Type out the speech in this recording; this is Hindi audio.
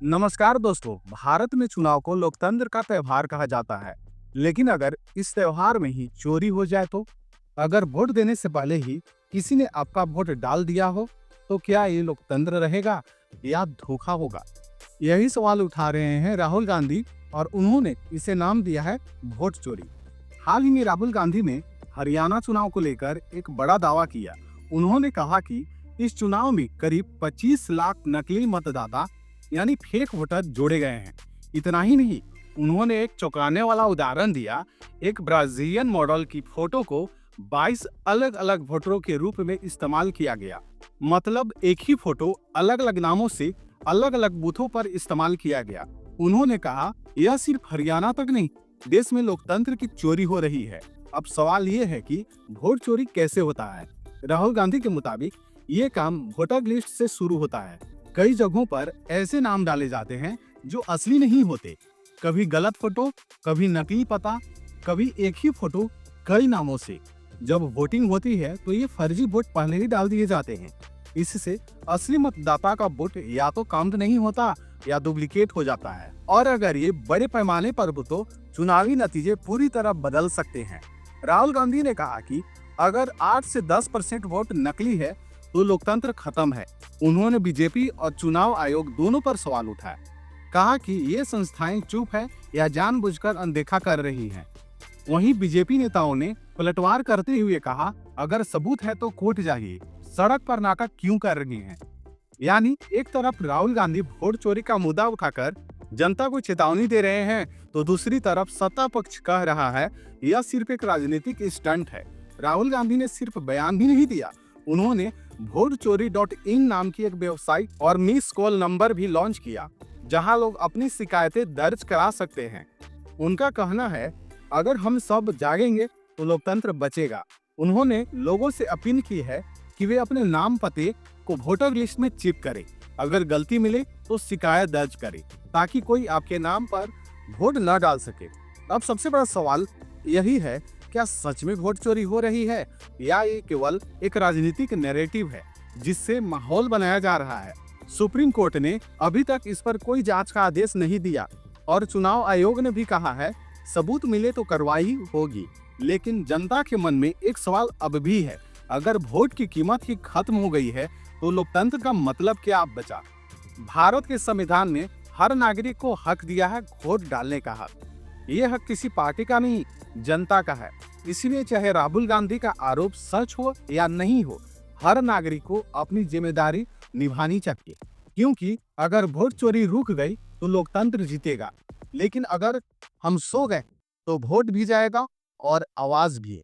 नमस्कार दोस्तों। भारत में चुनाव को लोकतंत्र का त्योहार कहा जाता है, लेकिन अगर इस त्योहार में ही चोरी हो जाए तो? अगर वोट देने से पहले ही किसी ने आपका वोट डाल दिया हो, तो क्या ये लोकतंत्र रहेगा या धोखा होगा? यही सवाल उठा रहे हैं राहुल गांधी और उन्होंने इसे नाम दिया है वोट चोरी। हाल ही में राहुल गांधी ने हरियाणा चुनाव को लेकर एक बड़ा दावा किया। उन्होंने कहा कि इस चुनाव में करीब 25 लाख नकली मतदाता यानी फेक वोटर जोड़े गए हैं। इतना ही नहीं, उन्होंने एक चौंकाने वाला उदाहरण दिया। एक ब्राजीलियन मॉडल की फोटो को 22 अलग अलग वोटरों के रूप में इस्तेमाल किया गया। मतलब एक ही फोटो अलग अलग नामों से अलग अलग बूथों पर इस्तेमाल किया गया। उन्होंने कहा, यह सिर्फ हरियाणा तक नहीं, देश में लोकतंत्र की चोरी हो रही है। अब सवाल ये है कि वोट चोरी कैसे होता है। राहुल गांधी के मुताबिक ये काम वोटर लिस्ट से शुरू होता है। कई जगहों पर ऐसे नाम डाले जाते हैं जो असली नहीं होते। कभी गलत फोटो, कभी नकली पता, कभी एक ही फोटो कई नामों से। जब वोटिंग होती है तो ये फर्जी वोट पहले ही डाल दिए जाते हैं। इससे असली मतदाता का वोट या तो काउंट नहीं होता या डुप्लीकेट हो जाता है। और अगर ये बड़े पैमाने पर हो तो चुनावी नतीजे पूरी तरह बदल सकते हैं। राहुल गांधी ने कहा कि अगर 8 से 10% वोट नकली है तो लोकतंत्र खत्म है। उन्होंने बीजेपी और चुनाव आयोग दोनों पर सवाल उठाया। कहा कि ये संस्थाएं चुप है या जानबूझकर अनदेखा कर रही हैं। वहीं बीजेपी नेताओं ने पलटवार करते हुए कहा, अगर सबूत है तो कोर्ट जाइए, सड़क पर नाका क्यों कर रही हैं? यानी एक तरफ राहुल गांधी वोट चोरी का मुद्दा उठाकर जनता को चेतावनी दे रहे हैं, तो दूसरी तरफ सत्ता पक्ष कह रहा है यह सिर्फ एक राजनीतिक स्टंट है। राहुल गांधी ने सिर्फ बयान भी नहीं दिया, उन्होंने votechori.in नाम की एक वेबसाइट और मिस कॉल नंबर भी लॉन्च किया, जहां लोग अपनी शिकायतें दर्ज करा सकते हैं। उनका कहना है, अगर हम सब जागेंगे तो लोकतंत्र बचेगा। उन्होंने लोगों से अपील की है कि वे अपने नाम पते को वोटर लिस्ट में चिप करें। अगर गलती मिले तो शिकायत दर्ज करें, ताकि कोई आपके नाम पर वोट न डाल सके। अब सबसे बड़ा सवाल यही है, क्या सच में वोट चोरी हो रही है या ये केवल एक राजनीतिक नैरेटिव है जिससे माहौल बनाया जा रहा है? सुप्रीम कोर्ट ने अभी तक इस पर कोई जांच का आदेश नहीं दिया और चुनाव आयोग ने भी कहा है सबूत मिले तो कार्रवाई होगी। लेकिन जनता के मन में एक सवाल अब भी है, अगर वोट की कीमत ही खत्म हो गई है तो लोकतंत्र का मतलब क्या बचा? भारत के संविधान ने हर नागरिक को हक दिया है वोट डालने का हक। ये हक किसी पार्टी का नहीं, जनता का है। इसलिए चाहे राहुल गांधी का आरोप सच हो या नहीं हो, हर नागरिक को अपनी जिम्मेदारी निभानी चाहिए। क्योंकि अगर वोट चोरी रुक गई तो लोकतंत्र जीतेगा, लेकिन अगर हम सो गए तो वोट भी जाएगा और आवाज भी।